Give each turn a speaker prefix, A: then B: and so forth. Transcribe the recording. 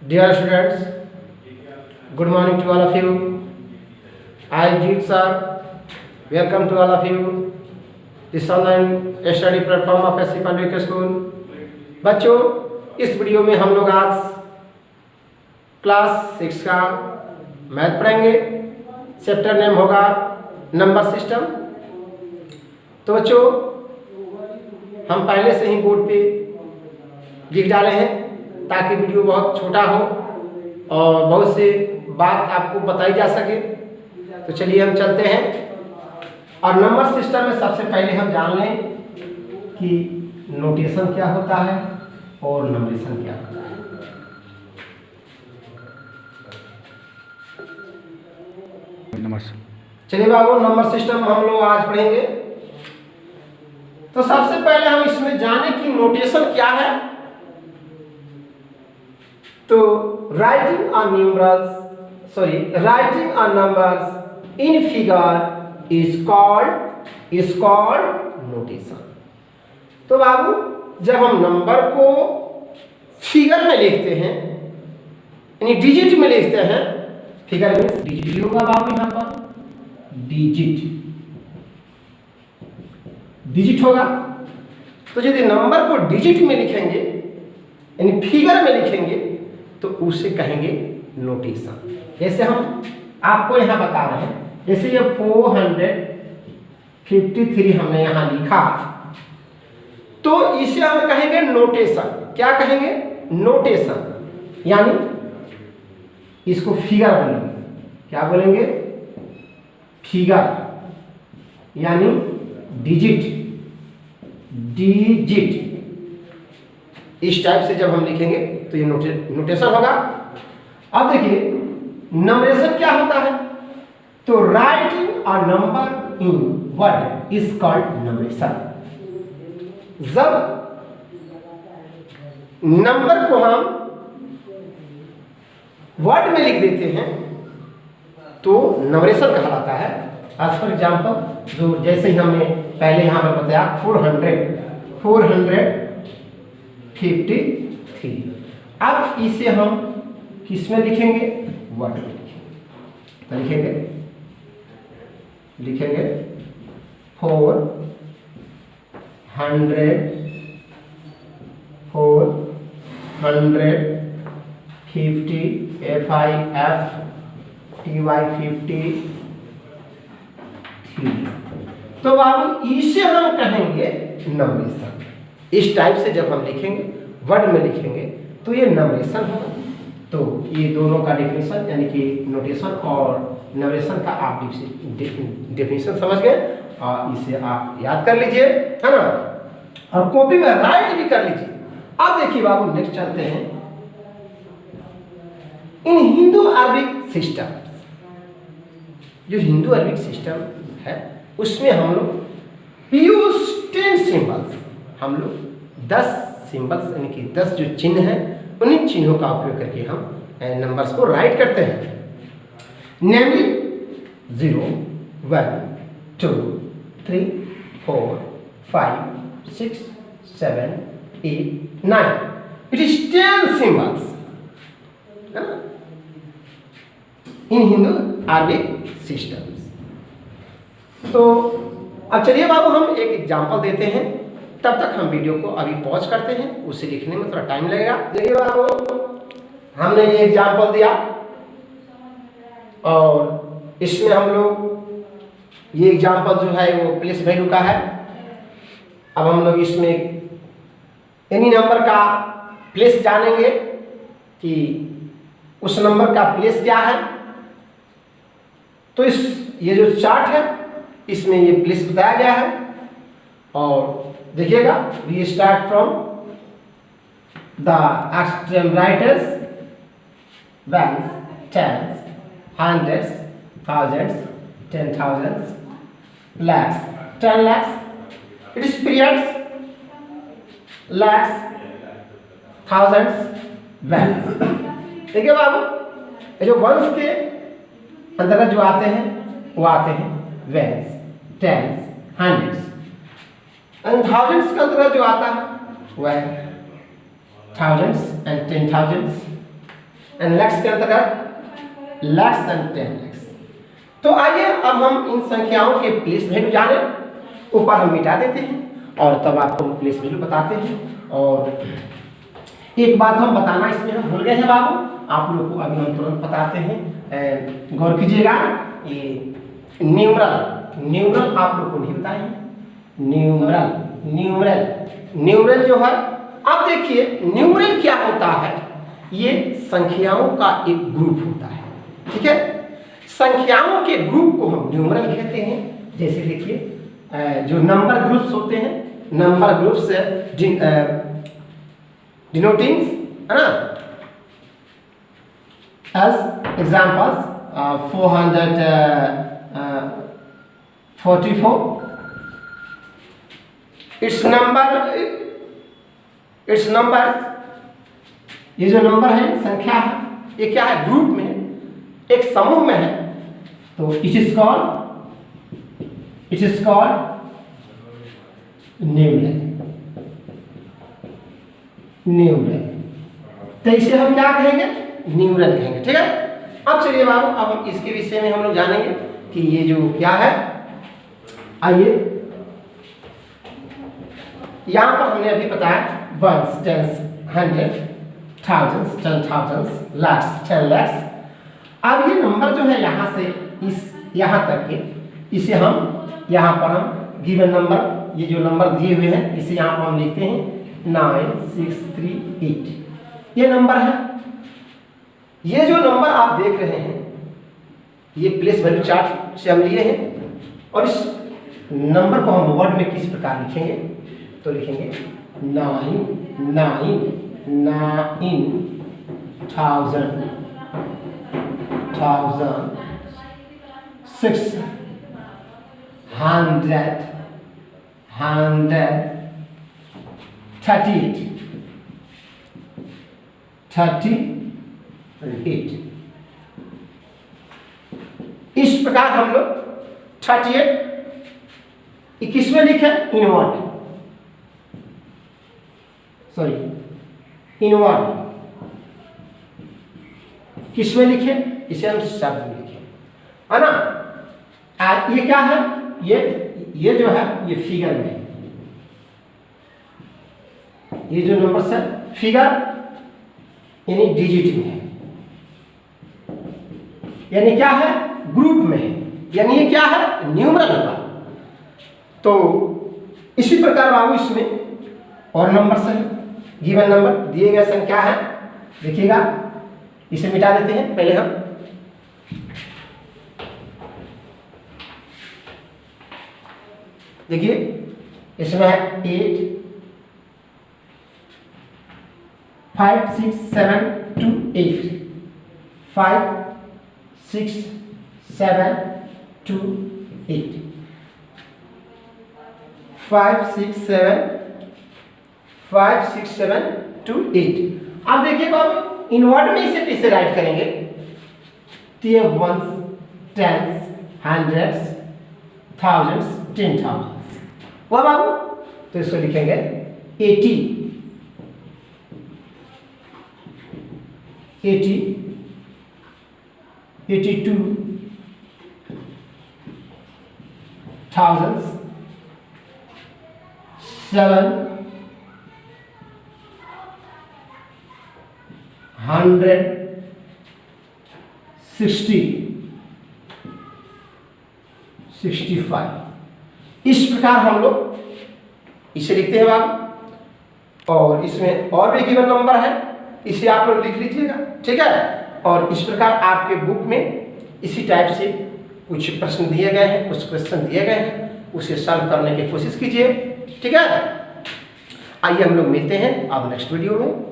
A: Dear students, good morning to all of you. I Jeet sir, welcome to all of you. This online study platform of SC Pandey school. बच्चों, इस video में हम लोग आज class 6 का math पढ़ेंगे। Chapter name होगा number system. तो बच्चों, हम पहले से ही बोर्ड पे लिख डाले हैं ताकि वीडियो बहुत छोटा हो और बहुत से बात आपको बताई जा सके। तो चलिए हम चलते हैं और नंबर सिस्टम में सबसे पहले हम जान लें कि नोटेशन क्या होता है और नंबरेशन क्या होता है।
B: नमस्कार।
A: चलिए बाबू, नंबर सिस्टम हम लोग आज पढ़ेंगे। तो सबसे पहले हम इसमें जाने कि नोटेशन क्या है। तो writing a numbers in figure is called notation. तो बाबू, जब हम नंबर को फिगर में लिखते हैं यानी डिजिट में लिखते हैं, फिगर में डिजिट होगा बाबू, यहां पर डिजिट होगा। तो यदि नंबर को डिजिट में लिखेंगे यानी फिगर में लिखेंगे तो उसे कहेंगे नोटेशन। जैसे हम आपको यहां बता रहे हैं, जैसे ये 453 हमने यहां लिखा, तो इसे हम कहेंगे नोटेशन। क्या कहेंगे? नोटेशन। यानी इसको फिगर बोलेंगे। क्या बोलेंगे? फिगर यानी डिजिट। इस टाइप से जब हम लिखेंगे तो ये नोटेशन होगा। अब देखिए नंबरेशन क्या होता है। तो writing a number in word is called numeration. जब नंबर को हम वर्ड में लिख देते हैं तो नंबरेशन कहलाता है। आज फॉर एग्जाम्पल, जो जैसे ही हमने पहले यहां पर बताया 453। अब इसे हम किस में लिखेंगे? वर्ड में लिखेंगे। तो लिखेंगे 450 FIFTY 50। तो बाबू इसे हम कहेंगे नंबरेशन। इस टाइप से जब हम लिखेंगे, वर्ड में लिखेंगे, तो ये नंबरेशन होगा। तो ये दोनों का डेफिनेशन यानी कि नोटेशन और नंबरेशन का आप डेफिनेशन समझ गए और इसे आप याद कर लीजिए, है ना, और कॉपी में राइट भी कर लीजिए। अब देखिए बाबू, नेक्स्ट चलते हैं। इन हिंदू अरबिक सिस्टम, जो हिंदू अरबिक सिस्टम है उसमें हम लोग यूज 10 सिंबल्स। हम लोग 10 सिंबल्स यानी कि 10 जो चिन्ह हैं उन्हीं चिन्हों का उपयोग करके हम नंबर्स को राइट करते हैं। नेमली 0 1 2 3 4 5 6 7 8 9। It is 10 symbols in Hindu Arabic systems. तो अब चलिए बाबू, हम एक एग्जांपल देते हैं। तब तक हम वीडियो को अभी पॉज करते हैं, उसे लिखने में थोड़ा टाइम लगेगा। देखिए बाबू, हमने ये एग्जांपल दिया और इसमें हम लोग ये एग्जांपल जो है वो प्लेस वैल्यू का है। अब हम लोग इसमें एनी नंबर का प्लेस जानेंगे कि उस नंबर का प्लेस क्या है। तो ये जो चार्ट है इसमें ये प्लेस बताया गया है। और देखिएगा, we start from the extreme writers, ones, tens, hundreds, thousands, 10,000, lakhs, 10 lakhs. It is periods, lakhs, thousands, ones. देखिए बाबू, ये जो वंस के अंतर्गत जो आते हैं वो आते हैं ones, tens, hundreds. And thousands का अंतर्गत जो आता है वह thousands and 10,000s, and lakhs के अंतर्गत लैक्स एंड 10 लैक्स। तो आइए अब हम इन संख्याओं के प्लेस वैल्यू जाने, ऊपर हम मिटा देते हैं और तब आपको प्लेस वैल्यू बताते हैं। और एक बात हम बताना इसमें हम भूल गए हैं बाबू, आप लोग को अभी हम तुरंत बताते हैं, गौर कीजिएगा। ये न्यूमरल आप लोग को नहीं बताएंगे, न्यूमरल जो है, अब देखिए न्यूमरल क्या होता है, ये संख्याओं का एक ग्रुप होता है, ठीक है। संख्याओं के ग्रुप को हम न्यूमरल कहते हैं। जैसे देखिए जो नंबर ग्रुप्स होते हैं, नंबर ग्रुप्स डिनोटिंग है ना, एज एग्जाम्पल्स 444, इट्स नंबर, ये जो नंबर है, संख्या है, ये क्या है, ग्रुप में, एक समूह में है, तो इट इज कॉल्ड न्यूमरल। तो इसे हम क्या कहेंगे, न्यूमरल कहेंगे, ठीक है। अब चलिए बाबू, अब हम इसके विषय में हम लोग जानेंगे कि ये जो क्या है। आइए, यहां पर हमने अभी बताया ones, tens, 100, thousands, 10,000, lakhs, 10 lakhs। अब ये नंबर जो है यहाँ से इस यहाँ तक के, इसे हम यहाँ पर हम गिवन नंबर, ये जो नंबर दिए हुए हैं, इसे यहाँ पर हम लिखते हैं 9638, ये नंबर है। ये जो नंबर आप देख रहे हैं, ये प्लेस वैल्यू चार्ट से हम लिए हैं। और इस नंबर को हम वर्ड में किस प्रकार लिखेंगे, तो लिखेंगे 38। इस प्रकार हम लोग 38 21वें लिखे इनवर्ड, इनवर्ड किसमें लिखे, इसे हम शब्द में लिखे, है ना। ये क्या है, ये जो है, ये फिगर में, ये जो नंबर है फिगर यानी डिजिट में है, यानी क्या है, ग्रुप में है, यानी ये क्या है, न्यूमरल होगा। तो इसी प्रकार बाबू इसमें और नंबर से गिवन नंबर दिए गए संख्या है, देखिएगा, इसे मिटा देते हैं पहले हम। देखिए इसमें है 8 5 6 7 2 8, 5 6 7 2 8, 5 6 7 2 8। अब देखिए बाबू, इनवर्ड में इसे कैसे राइट करेंगे, ones, tens, hundreds, thousands, 10,000। हुआ बाबू, तो इसको लिखेंगे 80, 82, thousands, 7, 100, 60, 65। इस प्रकार हम लोग इसे लिखते हैं बाबू। और इसमें और भी गिवन नंबर है, इसे आप लोग लिख लीजिएगा, ठीक है। और इस प्रकार आपके बुक में इसी टाइप से कुछ प्रश्न दिए गए हैं, कुछ क्वेश्चन दिए गए हैं, उसे सॉल्व करने की कोशिश कीजिए, ठीक है। आइए हम लोग मिलते हैं अब नेक्स्ट वीडियो में।